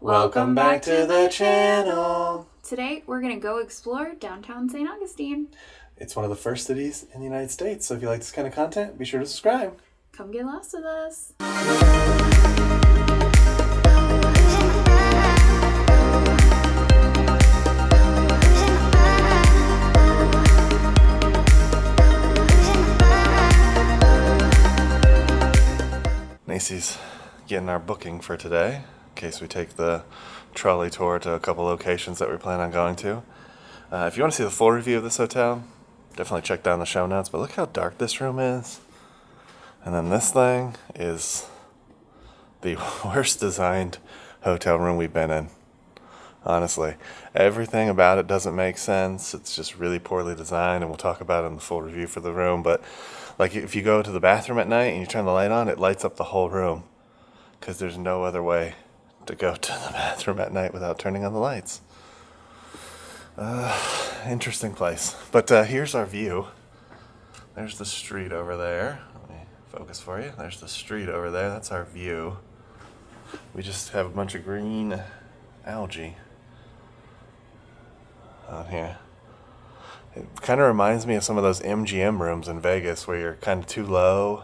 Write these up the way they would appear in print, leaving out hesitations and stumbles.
Welcome back to the channel. Today we're going to go explore downtown Saint Augustine. It's one of the first cities in the United States, so if you like this kind of content, be sure to subscribe. Come get lost with us. Macy's getting our booking for today, in case we take the trolley tour to a couple locations that we plan on going to. If you want to see the full review of this hotel, definitely check down the show notes, but look how dark this room is. And then this thing is the worst designed hotel room we've been in. Honestly, everything about it doesn't make sense. It's just really poorly designed, and we'll talk about it in the full review for the room. But like, if you go to the bathroom at night and you turn the light on, it lights up the whole room, because there's no other way to go to the bathroom at night without turning on the lights. Interesting place. But here's our view. There's the street over there. Let me focus for you. There's the street over there. That's our view. We just have a bunch of green algae out here. It kind of reminds me of some of those MGM rooms in Vegas where you're kind of too low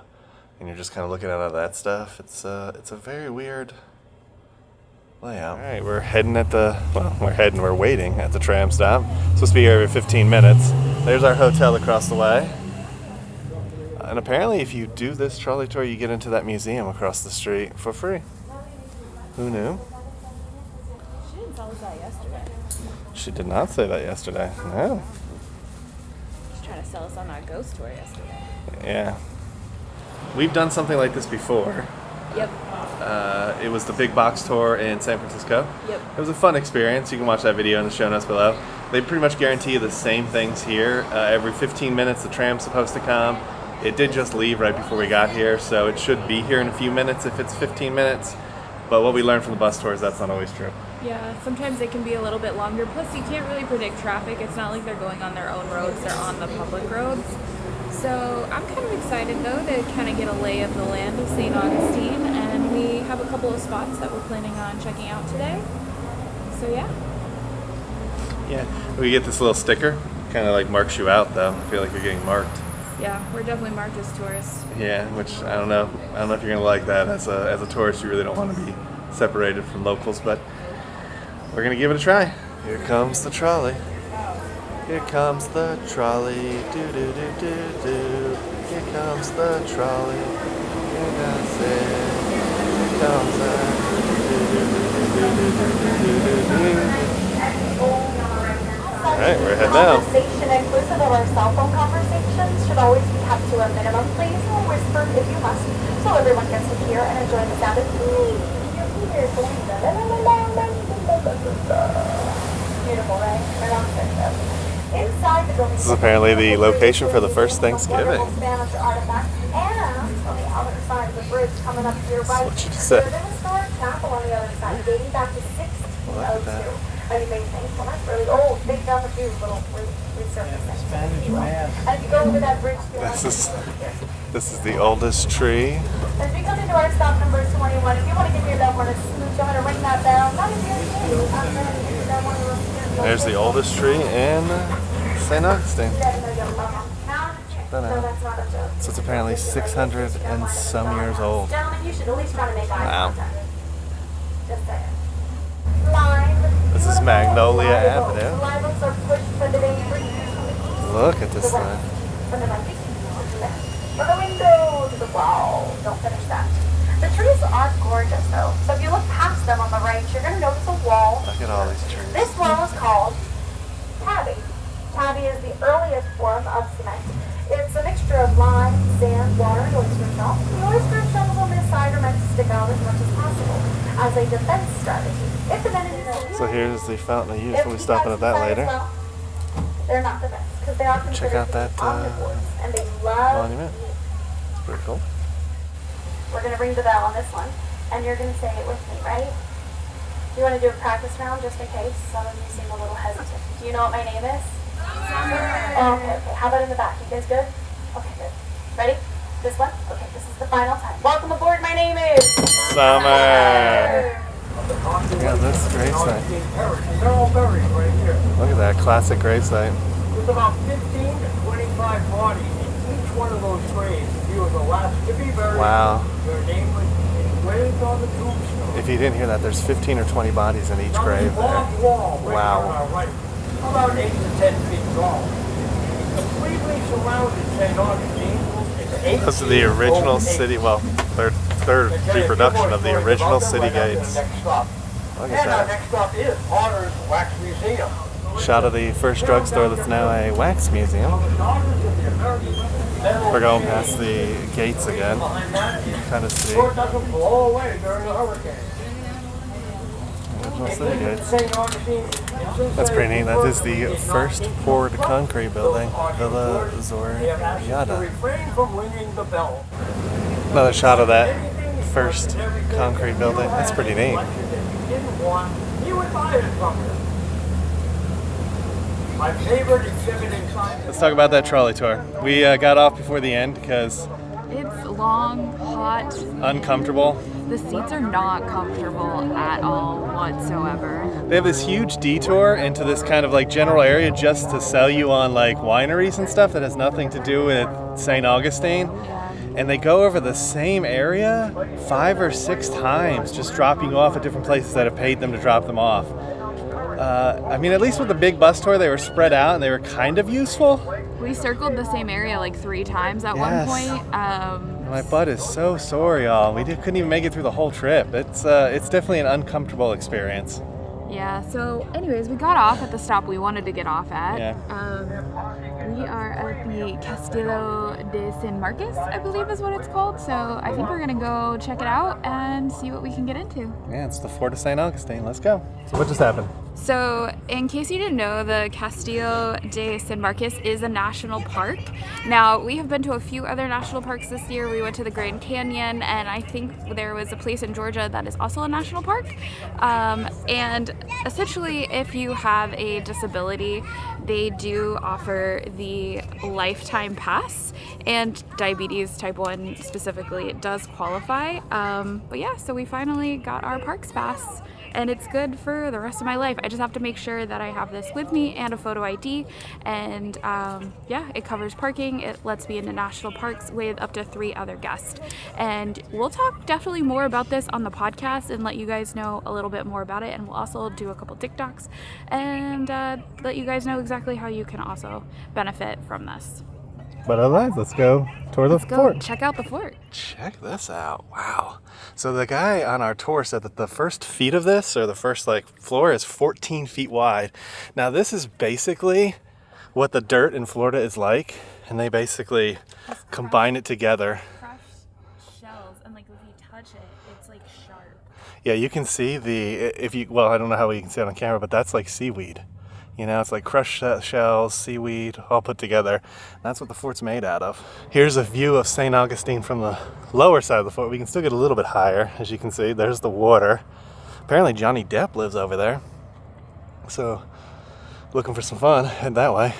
and you're just kind of looking at all that stuff. It's a very weird layout. All right, we're waiting at the tram stop. It's supposed to be here every 15 minutes. There's our hotel across the way. And apparently if you do this trolley tour, you get into that museum across the street for free. Who knew? She didn't tell us that yesterday. She did not say that yesterday. No. She's trying to sell us on that ghost tour yesterday. Yeah. We've done something like this before. Yep. It was the big box tour in San Francisco. Yep. It was a fun experience. You can watch that video in the show notes below. They pretty much guarantee you the same things here. Every 15 minutes the tram's supposed to come. It did just leave right before we got here, so it should be here in a few minutes if it's 15 minutes. But what we learned from the bus tours, that's not always true. Yeah, sometimes they can be a little bit longer. Plus, you can't really predict traffic. It's not like they're going on their own roads. They're on the public roads. So I'm kind of excited, though, to kind of get a lay of the land of St. Augustine. And we have a couple of spots that we're planning on checking out today. So, yeah. Yeah, we get this little sticker. Kind of like marks you out, though. I feel like you're getting marked. Yeah, we're definitely marked as tourists. Yeah, which I don't know if you're gonna like that. As a tourist, you really don't want to be separated from locals, but we're gonna give it a try. Here comes the trolley. Here comes the trolley. Do do do do do. Here comes the trolley. Here goes it. Here comes it. Alright, we're heading out. Conversation inclusive of our cell phone conversations should always be kept to a minimum, please, or whispered if you must, so everyone gets to hear and enjoy the sound of me. Beautiful, right? Inside the building. This is apparently the location for the first Thanksgiving. Spanish artifacts, and on the other side of the bridge, coming up to your right, That's what you just said. there's an historic chapel on the other side, dating back to 1602. I mean, well, that's really old. They've done a few little resurfacing. Spanish mass. And if you go over that bridge, This is the oldest tree. as we come into our stop number 21, if you want to give your loved one a smooch, I'm going to ring that bell. Not if you're There's the oldest tree in St. Augustine. So it's apparently 600 and some years old. Gentlemen, you should at least try to make eye Wow. contact. Just saying. This is Magnolia Avenue. Lilacs are pushed for the day. Look at this thing. From the window to the wall. Don't finish that. The trees are gorgeous, though. So if you look past them on the right, you're going to notice a wall. Look at all these trees. This wall is called tabby. Tabby is the earliest form of cement. It's a mixture of lime, sand, water, and oyster shell. The oyster shells on this side are meant to stick out as much as possible as a defense strategy. If the men So here's the fountain of youth. We'll be stopping at that later. They're not the best because they are Check considered out that omnivores, and they love monument. It's pretty cool. We're going to ring the bell on this one, and you're going to say it with me, right? You want to do a practice round just in case? Some of you seem a little hesitant. Do you know what my name is? Oh, okay. How about in the back? You guys good? Okay, good. Ready? This one? Okay, this is the final time. Welcome aboard. My name is Summer. Yeah, this gravesite. They're all buried right here. Look at that classic gravesite. There's about 15 to 25 bodies in each one of those graves. If you were the last to be buried, Wow. your name was engraved on the tombstone. If you didn't hear that, there's 15 or 20 bodies in each grave there. Long wall right Wow. on our right, about 8 to 10 feet tall. It completely surrounded St. Augustine. It's This is the original city, well, third reproduction of the original city gates. Look at And our that. next stop is Potter's Wax Museum. Shot of the first drugstore that's now a wax museum. We're going past the gates again. You can kind of see So it doesn't blow away during a hurricane. original city gates. St. Augustine, it's That's pretty neat. That is the first poured concrete building, Villa They have asked us to Zorriada. refrain from ringing the bell. Another shot of that first concrete building. That's pretty neat. If you didn't want, you would buy it from them. My favorite exhibit inside. Let's talk about that trolley tour. We got off before the end because It's long, hot. uncomfortable. The seats are not comfortable at all whatsoever. They have this huge detour into this kind of like general area just to sell you on like wineries and stuff that has nothing to do with Saint Augustine. And they go over the same area 5 or 6 times, just dropping you off at different places that have paid them to drop them off. I mean, at least with the big bus tour, they were spread out and they were kind of useful. We circled the same area like 3 times at Yes. one point. My butt is so sore, y'all. Couldn't even make it through the whole trip. It's definitely an uncomfortable experience. Yeah, so anyways, we got off at the stop we wanted to get off at. Yeah. We are at the Castillo de San Marcos, I believe is what it's called. So I think we're gonna go check it out and see what we can get into. Yeah, it's the Fort of St. Augustine. Let's go. So what just happened? So, in case you didn't know, the Castillo de San Marcos is a national park. Now, we have been to a few other national parks this year. We went to the Grand Canyon, and I think there was a place in Georgia that is also a national park. And essentially, if you have a disability, they do offer the lifetime pass, and diabetes type 1 specifically does qualify. But yeah, so we finally got our parks pass. And it's good for the rest of my life. I just have to make sure that I have this with me and a photo ID. And yeah, it covers parking. It lets me into national parks with up to 3 other guests. And we'll talk definitely more about this on the podcast and let you guys know a little bit more about it. And we'll also do a couple TikToks and let you guys know exactly how you can also benefit from this. But otherwise, let's go toward the Go fort. check out the fort. Check this out. Wow. So the guy on our tour said that the first feet of this, or the first like floor, is 14 feet wide. Now this is basically what the dirt in Florida is like, and they basically combine it together. Crushed shells, and like if you touch it, it's like sharp. Yeah, you can see well, I don't know how you can see it on camera, but that's like seaweed. You know, it's like crushed shells, seaweed, all put together. That's what the fort's made out of. Here's a view of St. Augustine from the lower side of the fort. We can still get a little bit higher, as you can see. There's the water. Apparently Johnny Depp lives over there. So, looking for some fun, head that way.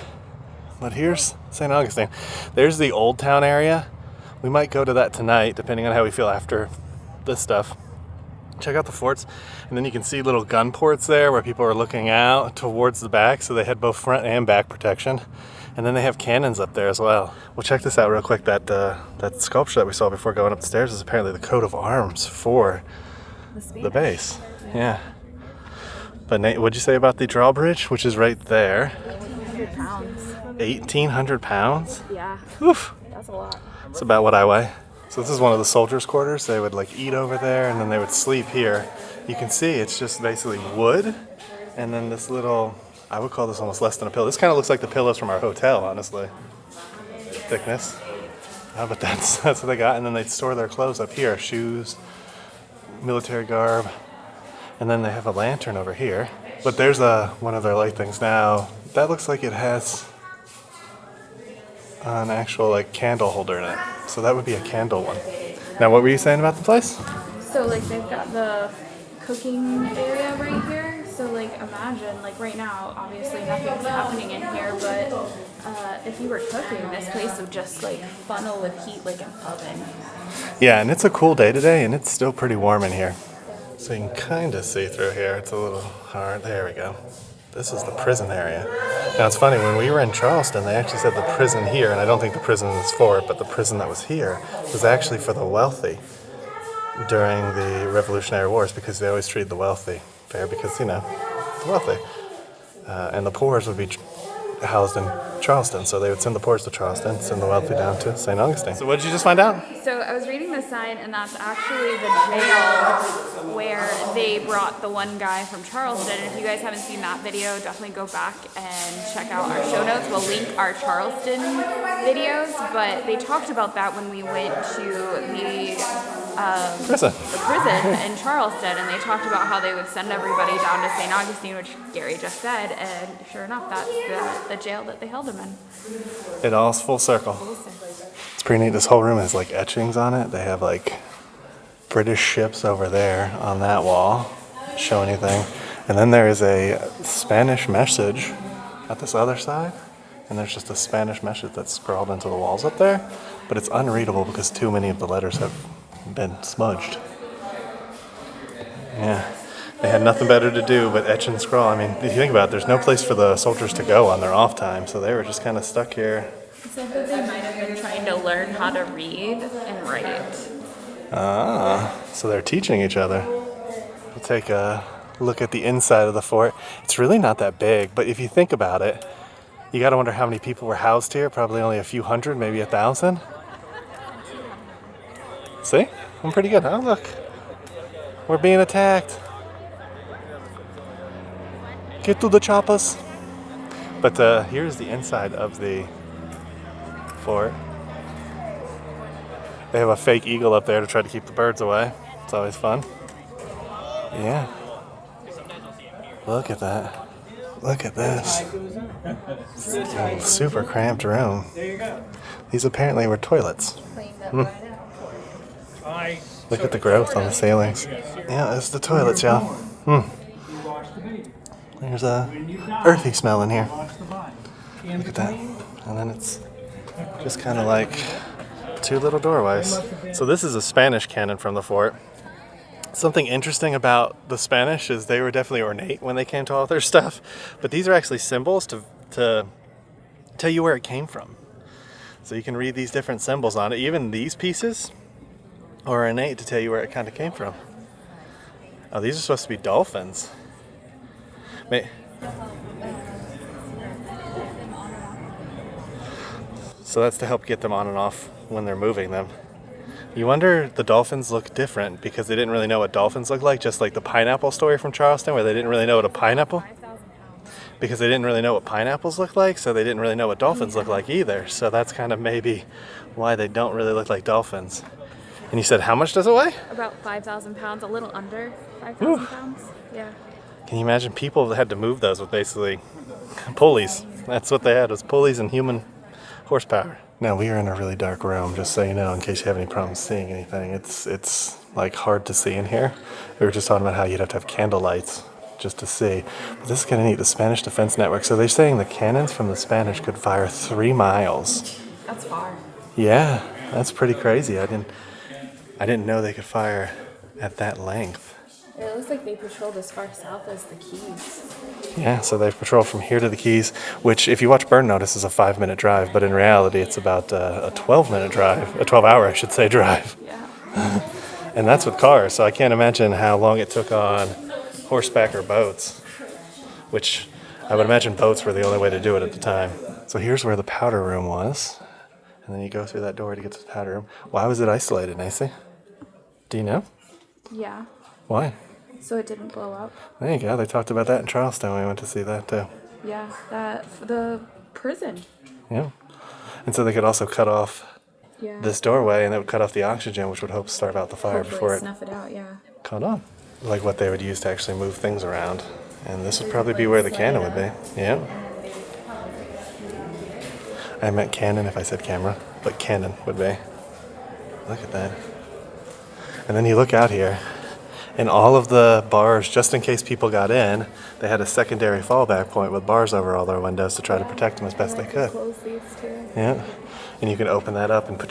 But here's St. Augustine. There's the Old Town area. We might go to that tonight, depending on how we feel after this stuff. Check out the forts, and then you can see little gun ports there where people are looking out towards the back, so they had both front and back protection. And then they have cannons up there as well. Well, check this out real quick. That sculpture that we saw before going up the stairs is apparently the coat of arms for the base. Yeah. But Nate, what'd you say about the drawbridge, which is right there? 1,800 pounds. 1,800 pounds? Yeah, Oof. that's a lot. It's about what I weigh. So this is one of the soldiers' quarters. They would like eat over there and then they would sleep here. You can see it's just basically wood and then this little, I would call this almost less than a pillow. This kind of looks like the pillows from our hotel, honestly. Thickness. But that's what they got. And then they'd store their clothes up here, shoes, military garb. And then they have a lantern over here. But there's one of their light things now. That looks like it has an actual like candle holder in it. So that would be a candle one. Now what were you saying about the place? So like they've got the cooking area right here. So like imagine like right now, obviously nothing's happening in here, but if you were cooking, this place would just like funnel with heat like an oven. Yeah, and it's a cool day today and it's still pretty warm in here. So you can kind of see through here. It's a little hard. There we go. This is the prison area. Now it's funny, when we were in Charleston, they actually said the prison here, and I don't think the prison is for it, but the prison that was here was actually for the wealthy during the Revolutionary Wars, because they always treated the wealthy fair because, you know, the wealthy. And the poor would be housed in Charleston, so they would send the poor to Charleston, send the wealthy down to St. Augustine. So what did you just find out? So I was reading the sign, and that's actually the jail where they brought the one guy from Charleston. And if you guys haven't seen that video, definitely go back and check out our show notes. We'll link our Charleston videos, but they talked about that when we went to the prison in Charleston, and they talked about how they would send everybody down to St. Augustine, which Gary just said, and sure enough, that's the jail that they held him in. It all's full circle. It's pretty neat. This whole room has like etchings on it. They have like British ships over there on that wall, show anything. And then there is a Spanish message at this other side, and there's just a Spanish message that's scrawled into the walls up there, but it's unreadable because too many of the letters have been smudged. Yeah, they had nothing better to do but etch and scrawl. I mean, if you think about it, there's no place for the soldiers to go on their off time, so they were just kind of stuck here. So that they might have been trying to learn how to read and write. Ah, so they're teaching each other. We'll take a look at the inside of the fort. It's really not that big, but if you think about it, you got to wonder how many people were housed here. Probably only a few hundred, maybe 1,000. See? I'm pretty good. Oh, look. We're being attacked. Get to the choppers. But here's the inside of the fort. They have a fake eagle up there to try to keep the birds away. It's always fun. Yeah. Look at that. Look at this. Super cramped room. These apparently were toilets. Look at the growth on the ceilings. Yeah, it's the toilets, y'all. There's a earthy smell in here. Look at that. And then it's just kind of like two little doorways. So this is a Spanish cannon from the fort. Something interesting about the Spanish is they were definitely ornate when they came to all their stuff, but these are actually symbols to tell you where it came from. So you can read these different symbols on it. Even these pieces are ornate to tell you where it kind of came from. Oh, these are supposed to be dolphins. So that's to help get them on and off when they're moving them. You wonder, the dolphins look different because they didn't really know what dolphins look like, just like the pineapple story from Charleston where they didn't really know what a pineapple, because they didn't really know what pineapples look like, so they didn't really know what dolphins look like either. So that's kind of maybe why they don't really look like dolphins. And you said, how much does it weigh? About 5,000 pounds, a little under 5,000 pounds. Yeah. Can you imagine people that had to move those with basically pulleys? That's what they had, was pulleys and human horsepower. Now we are in a really dark room, just so you know, in case you have any problems seeing anything. It's like hard to see in here. We were just talking about how you'd have to have candle lights just to see. But this is kind of neat, the Spanish Defense Network. So they're saying the cannons from the Spanish could fire 3 miles. That's far. Yeah, that's pretty crazy. I didn't know they could fire at that length. It looks like they patrolled as far south as the Keys. Yeah, so they've patrolled from here to the Keys, which if you watch Burn Notice is a 5-minute drive, but in reality it's about a 12-minute drive, a 12-hour, I should say, drive. Yeah. And that's with cars, so I can't imagine how long it took on horseback or boats, which I would imagine boats were the only way to do it at the time. So here's where the powder room was, and then you go through that door to get to the powder room. Why was it isolated, Nacy? Do you know? Yeah. Why? So it didn't blow up. There you go. They talked about that in Charleston when we went to see that too. Yeah, the prison. Yeah. And so they could also cut off Yeah. this doorway, and it would cut off the oxygen, which would help starve out the fire Hopefully before it snuff it out, yeah. caught on. Like what they would use to actually move things around. And this would probably be where the cannon would be. Yeah. I meant cannon if I said camera, but cannon would be. Look at that. And then you look out here, and all of the bars, just in case people got in, they had a secondary fallback point with bars over all their windows to try to protect them as best they could. Close these too. Yeah. And you can open that up and put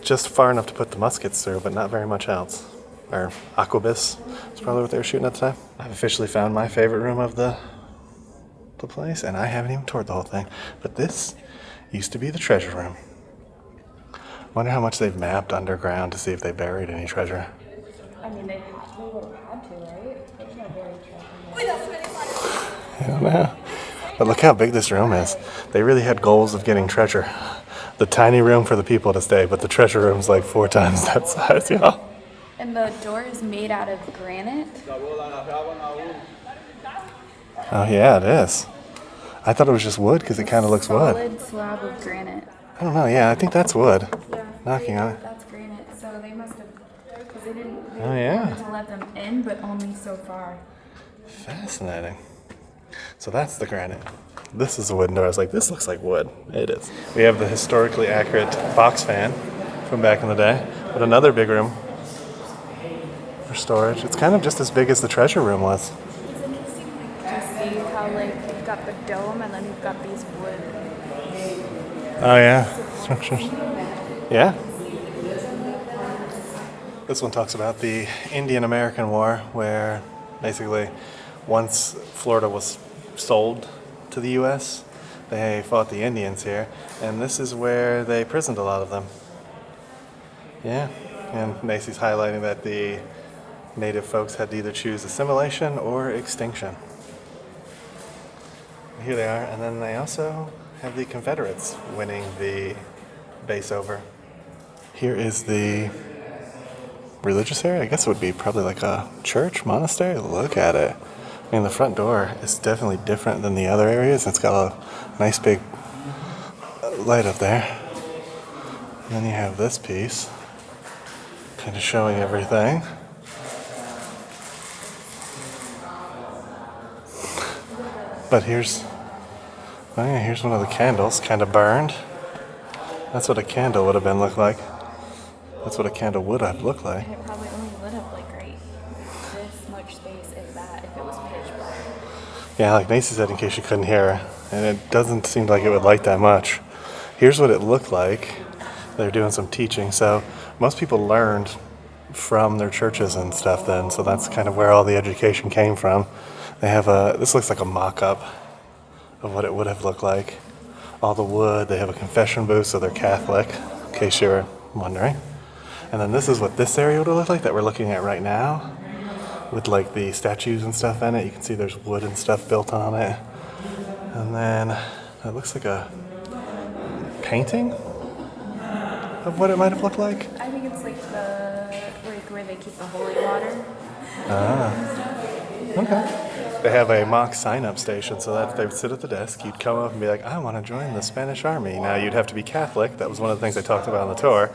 just far enough to put the muskets through, but not very much else. or Aquabus. That's probably what they were shooting at the time. I've officially found my favorite room of the place, and I haven't even toured the whole thing. But this used to be the treasure room. Wonder how much they've mapped underground to see if they buried any treasure. I mean, they would have had to, right? There's no buried treasure. I don't know. But look how big this room is. They really had goals of getting treasure. The tiny room for the people to stay, but the treasure room's like 4 times that size, y'all. And the door is made out of granite. Oh yeah, it is. I thought it was just wood because it kind of looks wood. Solid slab of granite. I don't know. Yeah, I think that's wood. Yeah. Knocking on it. That's granite. So they must have, because they didn't. Oh yeah. Wanted to let them in, but only so far. Fascinating. So that's the granite. This is the wooden door. I was like, this looks like wood. It is. We have the historically accurate box fan from back in the day, but another big room for storage. It's kind of just as big as the treasure room was. It's interesting to see how you've got the dome and then you've got these wood. Oh yeah, structures. Yeah. This one talks about the Indian-American War, where basically once Florida was sold to the U.S., they fought the Indians here, and this is where they prisoned a lot of them. Yeah, and Macy's highlighting that the native folks had to either choose assimilation or extinction. Here they are, and then they also have the Confederates winning the base over. Here is the religious area. I guess it would be probably like a church, monastery. Look at it. I mean, the front door is definitely different than the other areas. It's got a nice big light up there. And then you have this piece, kind of showing everything. But here's one of the candles, kind of burned. That's what a candle would have been looked like. That's what a candle would have looked like. And it probably only lit up this much space, if that, if it was pitch black. Yeah, like Macy said, in case you couldn't hear, and it doesn't seem like it would light that much. Here's what it looked like. They're doing some teaching. So most people learned from their churches and stuff then, so that's kind of where all the education came from. They have this looks like a mock-up of what it would have looked like. All the wood, they have a confession booth, so they're Catholic, in case you were wondering. And then this is what this area would have looked like that we're looking at right now, with like the statues and stuff in it. You can see there's wood and stuff built on it. And then it looks like a painting of what it might have looked like. I think it's like where they keep the holy water. Okay. They have a mock sign-up station, so that they would sit at the desk. You'd come up and be like, I want to join the Spanish Army. Now, you'd have to be Catholic. That was one of the things they talked about on the tour.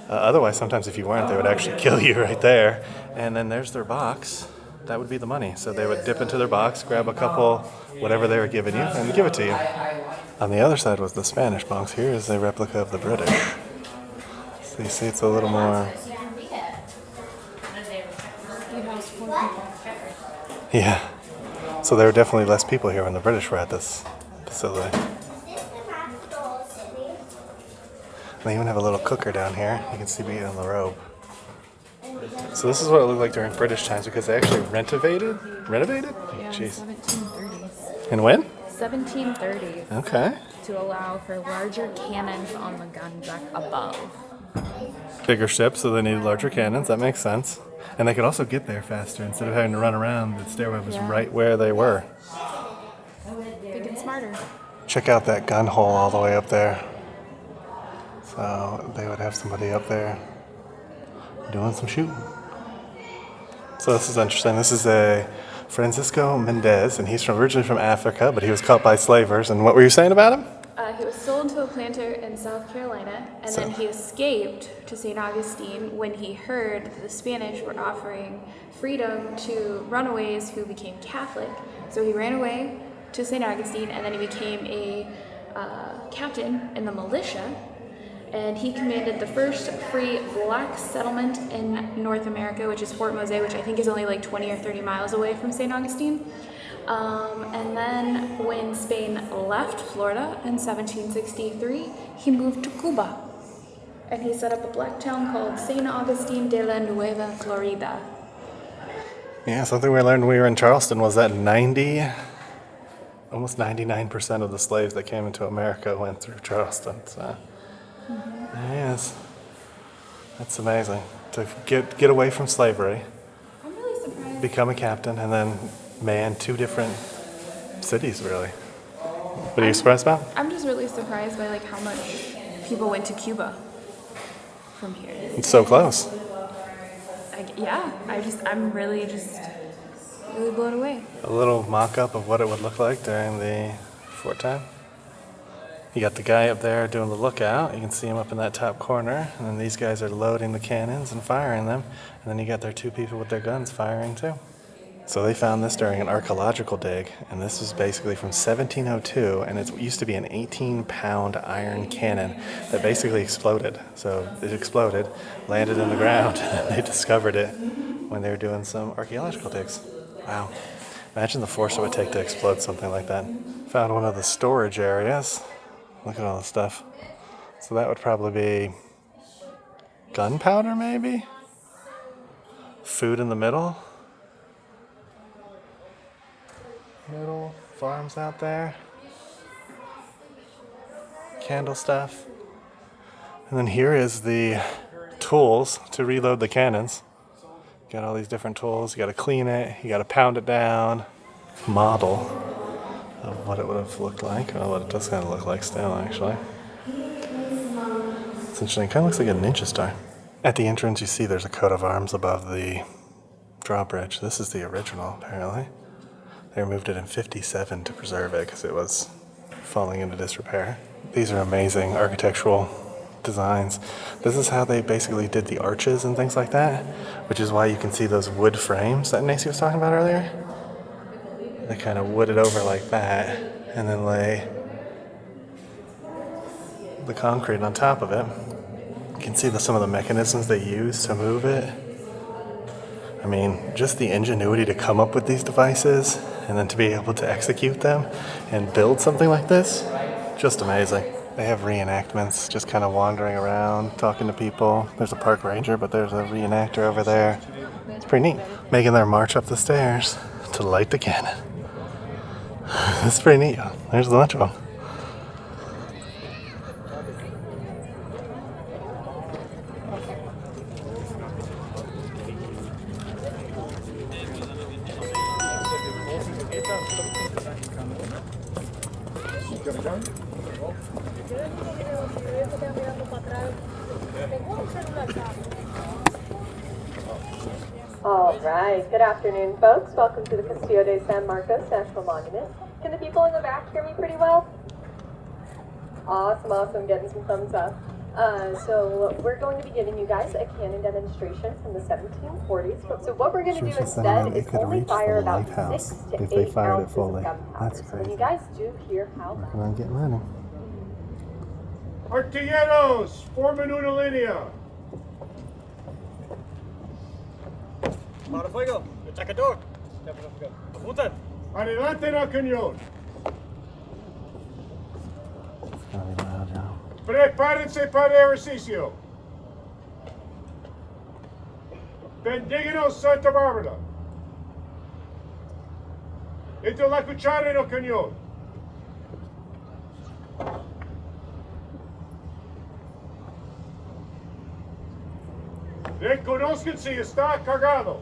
Otherwise, sometimes if you weren't, they would actually kill you right there. And then there's their box. That would be the money. So they would dip into their box, grab a couple, whatever they were giving you, and give it to you. On the other side was the Spanish box. Here is a replica of the British. So you see it's a little more... Yeah. So there were definitely less people here when the British were at this facility. They even have a little cooker down here. You can see me on the robe. So this is what it looked like during British times because they actually renovated? Yeah, Jeez. in the 1730s. And when? 1730s. Okay. To allow for larger cannons on the gun deck above. Bigger ships, so they needed larger cannons. That makes sense. And they could also get there faster. Instead of having to run around, the stairway was right where they were. Big and smarter. Check out that gun hole all the way up there. So they would have somebody up there doing some shooting. So this is interesting. This is a Francisco Mendez, and he's originally from Africa, but he was caught by slavers. And what were you saying about him? He was sold to a planter in South Carolina, and then he escaped to Saint Augustine when he heard that the Spanish were offering freedom to runaways who became Catholic. So he ran away to Saint Augustine, and then he became a captain in the militia, and he commanded the first free black settlement in North America, which is Fort Mose, which I think is only like 20 or 30 miles away from Saint Augustine. And then when Spain left Florida in 1763, he moved to Cuba. And he set up a black town called Saint Augustine de la Nueva Florida. Yeah, something we learned when we were in Charleston was that almost 99% of the slaves that came into America went through Charleston. So, yes, that's amazing. To get away from slavery, I'm really surprised. become a captain, and then man 2 different cities, really. What are you surprised about? I'm just really surprised by like how much people went to Cuba from here. It's so close. I'm really blown away. A little mock-up of what it would look like during the fort time. You got the guy up there doing the lookout. You can see him up in that top corner. And then these guys are loading the cannons and firing them. And then you got their 2 people with their guns firing too. So they found this during an archaeological dig. And this was basically from 1702. And it used to be an 18-pound iron cannon that basically exploded. So it exploded, landed in the ground, and they discovered it when they were doing some archaeological digs. Wow. Imagine the force it would take to explode something like that. Found one of the storage areas. Look at all the stuff. So that would probably be gunpowder, maybe? Food in the middle. Farms out there. Candle stuff. And then here is the tools to reload the cannons. Got all these different tools. You got to clean it. You got to pound it down. Model of what it would have looked like. Well, what it does kind of look like still, actually. It's interesting. It kind of looks like a ninja star. At the entrance, you see there's a coat of arms above the drawbridge. This is the original, apparently. They removed it in '57 to preserve it because it was falling into disrepair. These are amazing architectural designs. This is how they basically did the arches and things like that, which is why you can see those wood frames that Nacy was talking about earlier. They kind of wood it over like that and then lay the concrete on top of it. You can see some of the mechanisms they use to move it. I mean, just the ingenuity to come up with these devices and then to be able to execute them and build something like this, just amazing. They have reenactments, just kind of wandering around, talking to people. There's a park ranger, but there's a reenactor over there. It's pretty neat. Making their march up the stairs to light the cannon. It's pretty neat. There's a bunch of them. All right, good afternoon, folks. Welcome to the Castillo de San Marcos National Monument. Can the people in the back hear me pretty well? Awesome, getting some thumbs up. So we're going to be giving you guys a cannon demonstration from the 1740s. So what we're going to do instead is only fire about 6 to 8 ounces of gunpowder. So when you guys do hear how loud. Working on getting ready. Artilleros, formen una línea. Para fuego, atacador. Apuntan. Adelante en el cañón. Prepárense para el ejercicio. Bendiganos Santa Bárbara. Entre la cuchara en el cañón. Reconozcan si está cargado.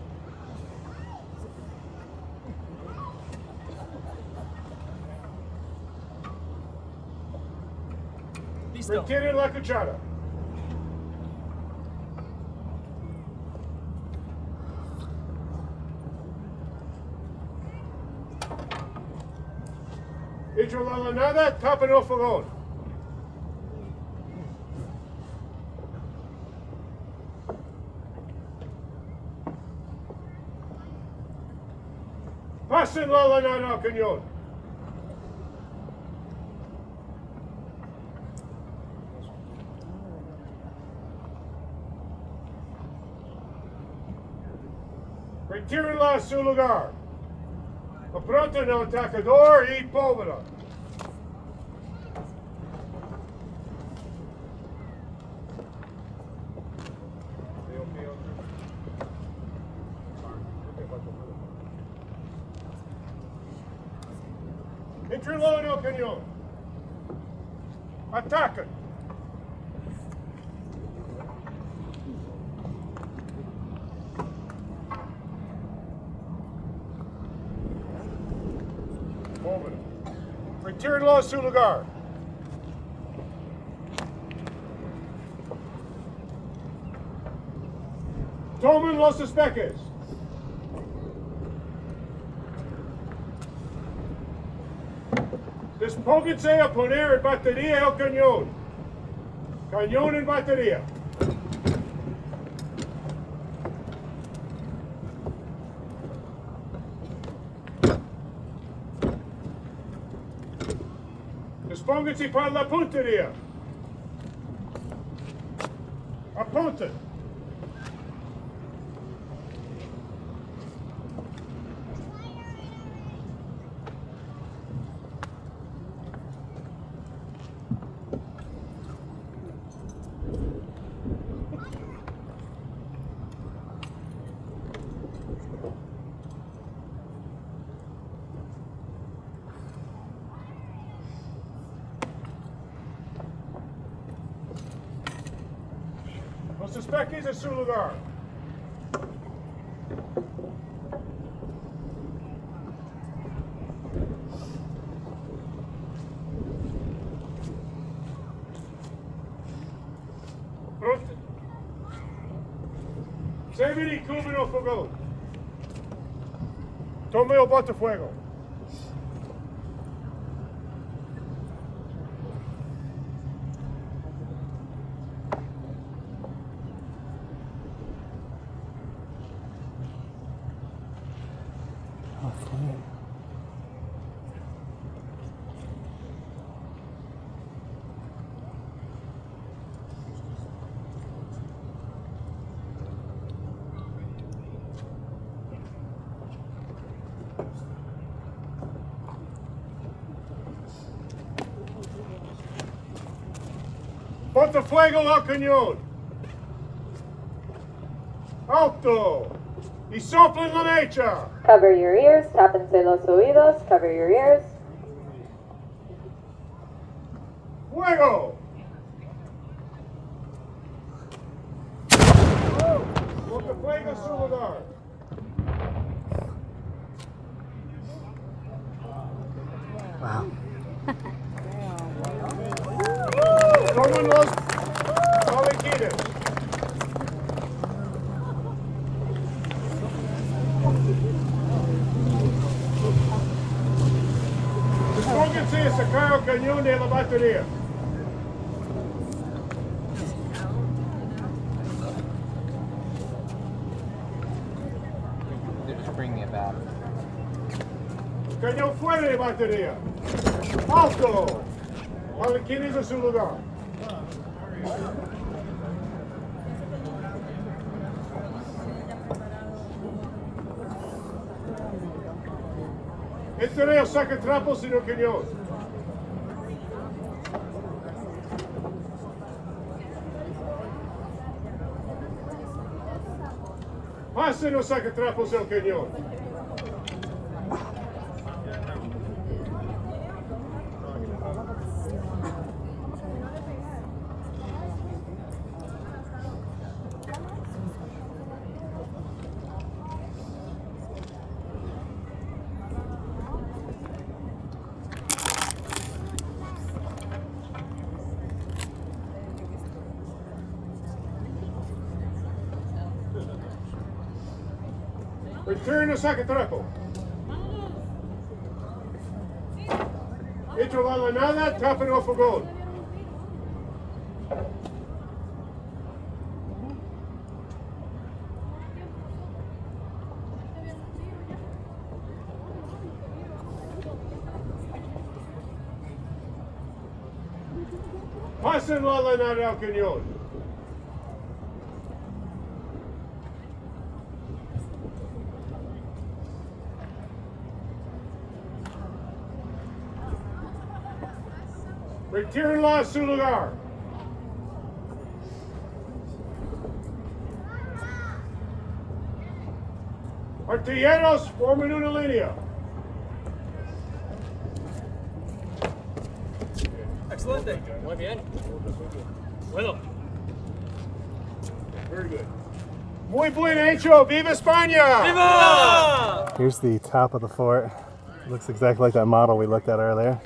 Retiren la cuchara. Entre la lanada, tapen el fogón. Pasen la lanada al cañón. Retírenla a su lugar. Apronten el atacador y pólvora. Entralo en el cañón. Atacan. Moment. Retíralo a su lugar. Tomen los espeques. Despónganse a poner en batería el cañón. Cañón en batería. Despónganse para la puntería. Apunten. Los espeques en su lugar. Pronto. Se viene cubren el fuego. Tome el botafuego. Ponte fuego al cañón. Alto. Y soplen la mecha. Cover your ears, tápense los oídos, cover your ears. Fuego. Ponte fuego en su lugar. Wow. Tomen los malequines. Despónganse a sacar el cañón de la batería. Just bring me a bat. Cañón fuera de batería. Alto. Malequines en su lugar. Entre el sacatrapos en el cañón. Pasen los sacatrapos del cañón. Return the sacatrapo. Hecho la lanada, tapen el fogón. Pasen la lanada al cañón. Retírenla a su lugar. Artilleros, formen una línea. Excelente. Muy bien. Bueno. Very good. Muy buen hecho. Viva España! Viva! Here's the top of the fort. It looks exactly like that model we looked at earlier.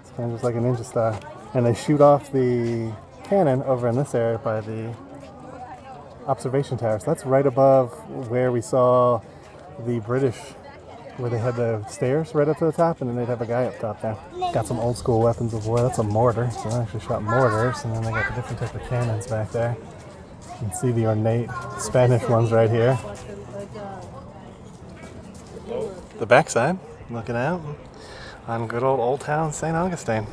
It's kind of just like a ninja star. And they shoot off the cannon over in this area by the observation tower. So that's right above where we saw the British, where they had the stairs right up to the top, and then they'd have a guy up top there. Got some old school weapons of war. That's a mortar. So they actually shot mortars, and then they got the different type of cannons back there. You can see the ornate Spanish ones right here. The backside, looking out on good old town Saint Augustine.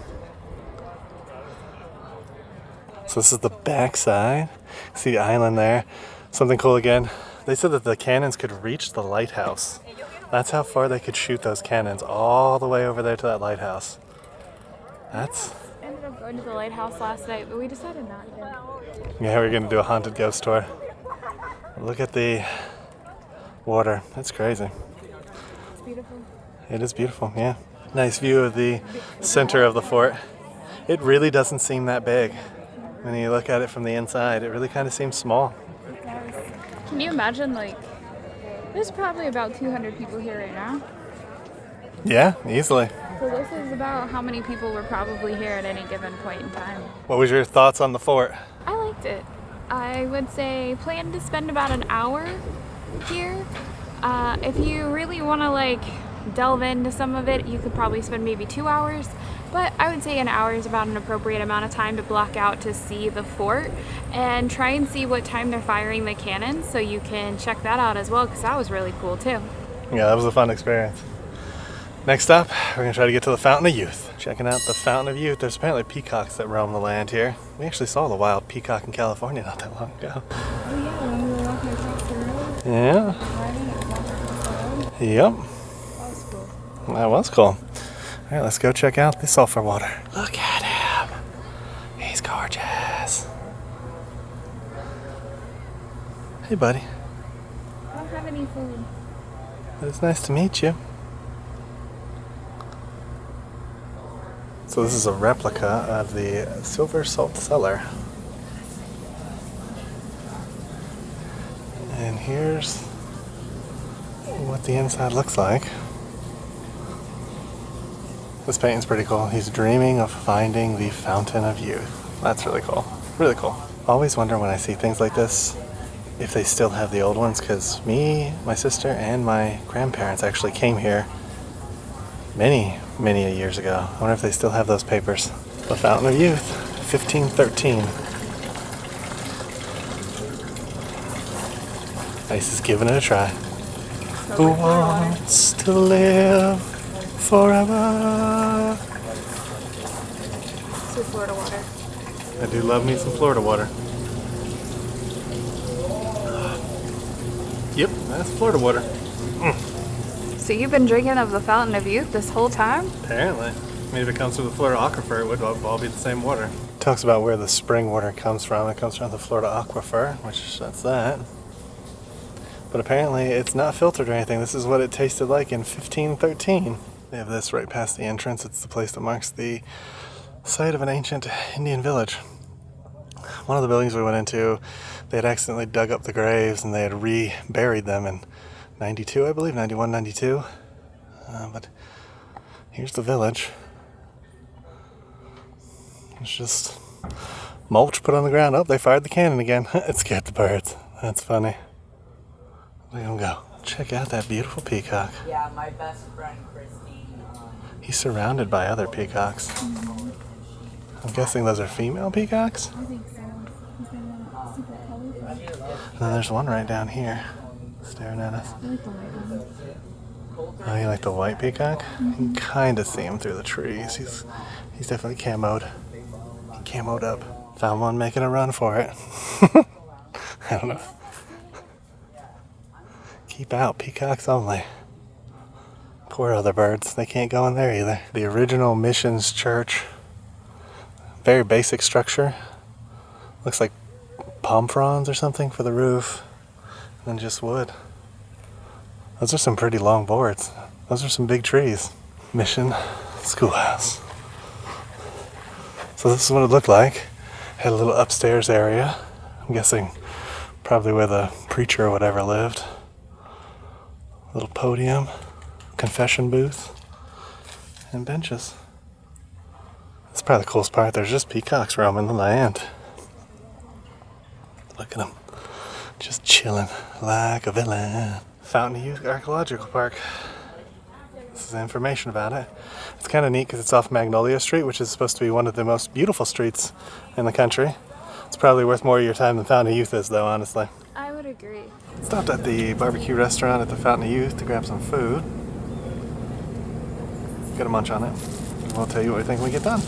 So this is the backside. See the island there. Something cool again. They said that the cannons could reach the lighthouse. That's how far they could shoot those cannons, all the way over there to that lighthouse. That's... I ended up going to the lighthouse last night, but we decided not to. Yeah, we're gonna do a haunted ghost tour. Look at the water. That's crazy. It's beautiful. It is beautiful, yeah. Nice view of the center of the fort. It really doesn't seem that big. When you look at it from the inside, it really kind of seems small. Can you imagine, like, there's probably about 200 people here right now. Yeah, easily. So this is about how many people were probably here at any given point in time. What was your thoughts on the fort? I liked it. I would say plan to spend about an hour here. If you really want to, like, delve into some of it, you could probably spend maybe 2 hours. But I would say an hour is about an appropriate amount of time to block out to see the fort and try and see what time they're firing the cannons, so you can check that out as well, because that was really cool too. Yeah, that was a fun experience. Next up, we're going to try to get to the Fountain of Youth. Checking out the Fountain of Youth. There's apparently peacocks that roam the land here. We actually saw the wild peacock in California not that long ago. Oh yeah, when we were walking across the road. Yeah. Yep. That was cool. That was cool. Alright, let's go check out the sulfur water. Look at him. He's gorgeous. Hey, buddy. I don't have any food. It's nice to meet you. So this is a replica of the silver salt cellar. And here's what the inside looks like. This painting's pretty cool. He's dreaming of finding the Fountain of Youth. That's really cool. Really cool. Always wonder when I see things like this if they still have the old ones, because me, my sister, and my grandparents actually came here many years ago. I wonder if they still have those papers. The Fountain of Youth, 1513. Ice is giving it a try. Who wants to live forever? So Florida water. I do love me some Florida water. Yep, that's Florida water. So you've been drinking of the Fountain of Youth this whole time? Apparently. Maybe if it comes from the Florida aquifer, it would all be the same water. It talks about where the spring water comes from. It comes from the Florida aquifer, which that's that. But apparently it's not filtered or anything. This is what it tasted like in 1513. They have this right past the entrance. It's the place that marks the site of an ancient Indian village. One of the buildings we went into, they had accidentally dug up the graves and they had reburied them in 92, I believe, 91, 92. But here's the village. It's just mulch put on the ground. Oh, they fired the cannon again. It scared the birds. That's funny. Look at him go. Check out that beautiful peacock. Yeah, my best friend Christine. He's surrounded by other peacocks. Mm-hmm. I'm guessing those are female peacocks? I think so. Is that super colorful? And then there's one right down here, staring at us. I like the white one. Oh, you like the white peacock? You can kind of see him through the trees. He's definitely camoed. He camoed up. Found one making a run for it. I don't know. Keep out, peacocks only. Poor other birds, they can't go in there either. The original missions church. Very basic structure. Looks like palm fronds or something for the roof. And then just wood. Those are some pretty long boards. Those are some big trees. Mission schoolhouse. So So this is what it looked like. Had a little upstairs area. I'm guessing probably where the preacher or whatever lived. Little podium, confession booth, and benches. That's probably the coolest part. There's just peacocks roaming the land. Look at them. Just chilling like a villain. Fountain of Youth Archaeological Park. This is information about it. It's kind of neat because it's off Magnolia Street, which is supposed to be one of the most beautiful streets in the country. It's probably worth more of your time than Fountain of Youth is, though, honestly. I would agree. Stopped at the barbecue restaurant at the Fountain of Youth to grab some food. Get a munch on it. We'll tell you what we think when we get done.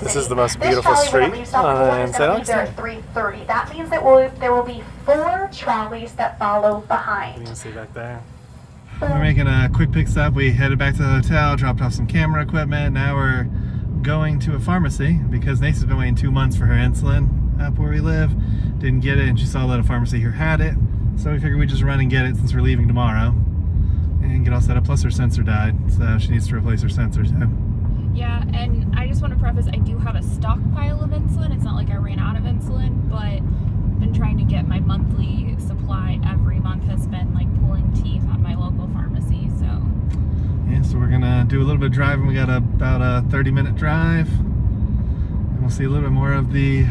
This is the most beautiful street in St. Augustine. At 3:30. That means that there will be 4 trolleys that follow behind. You can see back there. We're making a quick pit stop. We headed back to the hotel, dropped off some camera equipment. Now we're going to a pharmacy because Nace's been waiting 2 months for her insulin up where we live. Didn't get it, and she saw that a pharmacy here had it. So we figured we'd just run and get it since we're leaving tomorrow and get all set up. Plus her sensor died, so she needs to replace her sensor too. Yeah, and I just want to preface, I do have a stockpile of insulin. It's not like I ran out of insulin, but I've been trying to get my monthly supply every month has been like pulling teeth at my local pharmacy, so. Yeah, so we're gonna do a little bit of driving. We got about a 30-minute drive. And we'll see a little bit more of the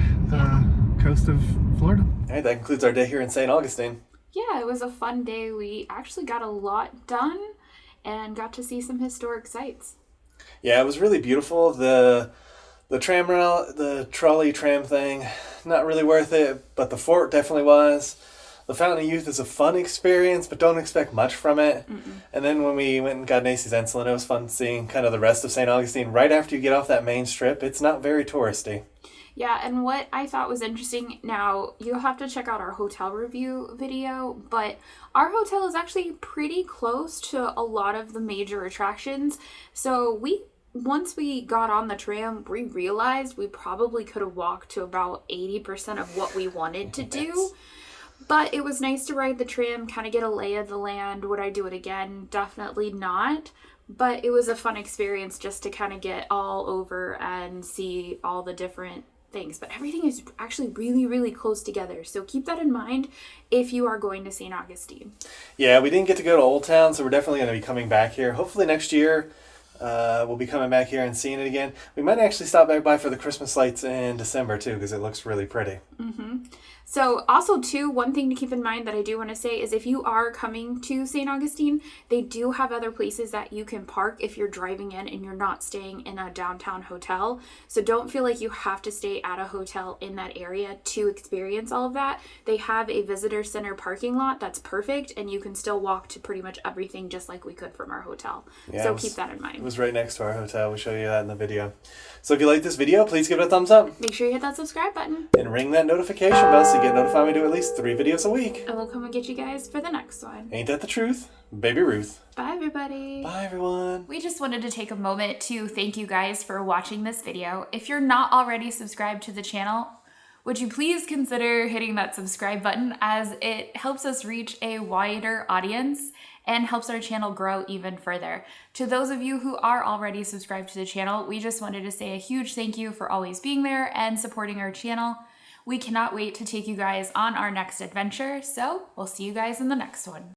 coast of Florida. All right, that concludes our day here in St. Augustine. Yeah, it was a fun day. We actually got a lot done and got to see some historic sites. Yeah, it was really beautiful. The trolley tram thing, not really worth it, but the fort definitely was. The Fountain of Youth is a fun experience, but don't expect much from it. And then when we went and got Nacy's insulin, it was fun seeing kind of the rest of St. Augustine right after you get off that main strip. It's not very touristy. Yeah, and what I thought was interesting, now you'll have to check out our hotel review video, but our hotel is actually pretty close to a lot of the major attractions. So once we got on the tram, we realized we probably could have walked to about 80% of what we wanted to do. But it was nice to ride the tram, kind of get a lay of the land. Would I do it again? Definitely not. But it was a fun experience just to kind of get all over and see all the different things. But everything is actually really, really close together. So keep that in mind if you are going to St. Augustine. Yeah, we didn't get to go to Old Town, so we're definitely going to be coming back here. Hopefully next year. We'll be coming back here and seeing it again. We might actually stop back by for the Christmas lights in December too, because it looks really pretty. So also too, one thing to keep in mind that I do want to say is if you are coming to St. Augustine, they do have other places that you can park if you're driving in and you're not staying in a downtown hotel. So don't feel like you have to stay at a hotel in that area to experience all of that. They have a visitor center parking lot that's perfect, and you can still walk to pretty much everything just like we could from our hotel. Yeah, so keep that in mind. It was right next to our hotel. We'll show you that in the video. So if you like this video, please give it a thumbs up. Make sure you hit that subscribe button. And ring that notification bell so you get notified when we do at least 3 videos a week. And we'll come and get you guys for the next one. Ain't that the truth? Baby Ruth. Bye, everybody. Bye, everyone. We just wanted to take a moment to thank you guys for watching this video. If you're not already subscribed to the channel, would you please consider hitting that subscribe button, as it helps us reach a wider audience and helps our channel grow even further. To those of you who are already subscribed to the channel, we just wanted to say a huge thank you for always being there and supporting our channel. We cannot wait to take you guys on our next adventure, so we'll see you guys in the next one.